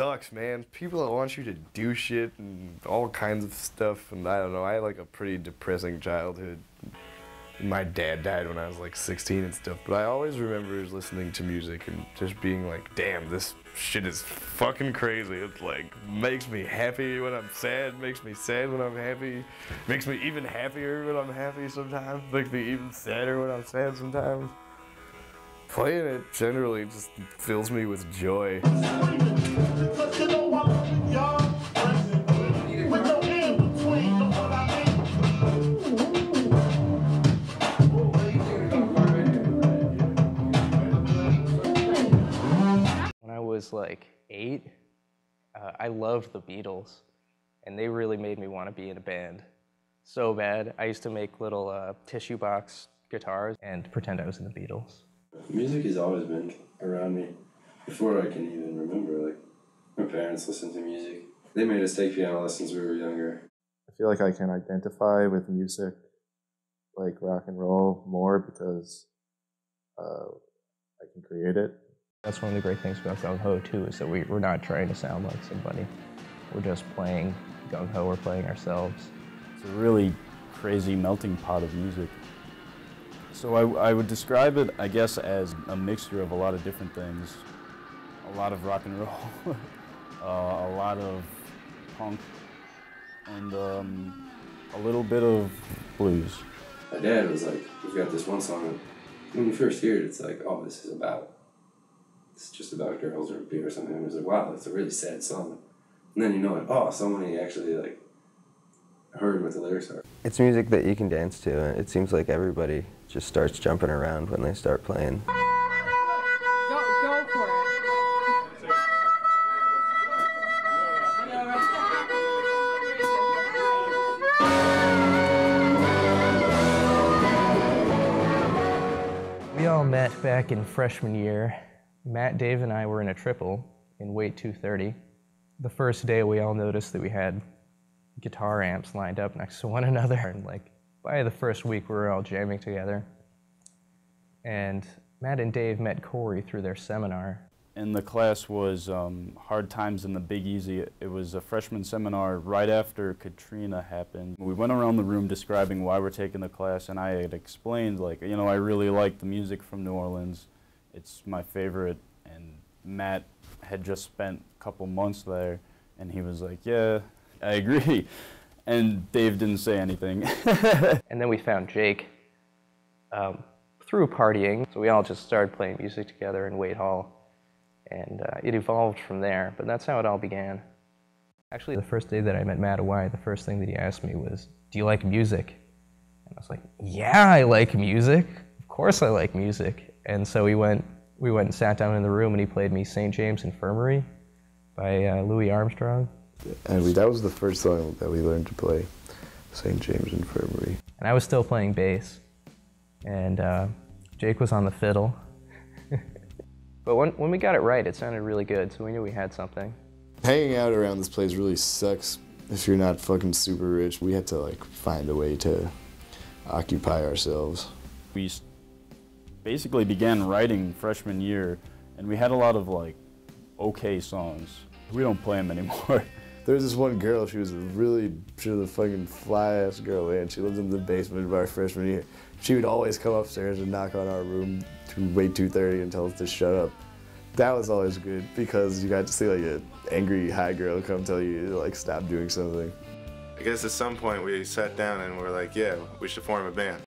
sucks, man. People that want you to do shit and all kinds of stuff, and I don't know, I had like a pretty depressing childhood. My dad died when I was like 16 and stuff, but I always remember listening to music and just being like, damn, this shit is fucking crazy. It like makes me happy when I'm sad, makes me sad when I'm happy, makes me even happier when I'm happy sometimes, makes me even sadder when I'm sad sometimes. Playing it generally just fills me with joy. Was like 8, I loved the Beatles, and they really made me want to be in a band so bad. I used to make little tissue box guitars and pretend I was in the Beatles. Music has always been around me before I can even remember. Like, my parents listened to music. They made us take piano lessons when we were younger. I feel like I can identify with music, like rock and roll, more because I can create it. That's one of the great things about Gung Ho too, is that we're not trying to sound like somebody. We're just playing Gung Ho, we're playing ourselves. It's a really crazy melting pot of music. So I would describe it, I guess, as a mixture of a lot of different things. A lot of rock and roll, a lot of punk, and a little bit of blues. My dad was like, we've got this one song that when you first hear it, it's like, oh, it's just about girls or beer or something. And I was like, wow, that's a really sad song. And then you know, like, oh, somebody actually like heard what the lyrics are. It's music that you can dance to, and it seems like everybody just starts jumping around when they start playing. Go for it. We all met back in freshman year. Matt, Dave, and I were in a triple in weight 230. The first day we all noticed that we had guitar amps lined up next to one another, and like by the first week we were all jamming together. And Matt and Dave met Corey through their seminar. And the class was Hard Times in the Big Easy. It was a freshman seminar right after Katrina happened. We went around the room describing why we're taking the class, and I had explained, like, you know, I really like the music from New Orleans. It's my favorite, and Matt had just spent a couple months there, and he was like, yeah, I agree. And Dave didn't say anything. And then we found Jake through partying, so we all just started playing music together in Wade Hall, and it evolved from there, but that's how it all began. Actually, the first day that I met Matt Awai, the first thing that he asked me was, do you like music? And I was like, yeah, I like music. Of course I like music. And so we went and sat down in the room, and he played me St. James Infirmary by Louis Armstrong. And that was the first song that we learned to play, St. James Infirmary. And I was still playing bass, and Jake was on the fiddle. But when we got it right, it sounded really good, so we knew we had something. Hanging out around this place really sucks if you're not fucking super rich. We had to like find a way to occupy ourselves. We basically began writing freshman year, and we had a lot of like okay songs. We don't play them anymore. There was this one girl, she was a fucking fly-ass girl, man. She lived in the basement of our freshman year. She would always come upstairs and knock on our room to wait 2:30 and tell us to shut up. That was always good because you got to see like an angry high girl come tell you to like stop doing something. I guess at some point we sat down and we're like, yeah, we should form a band.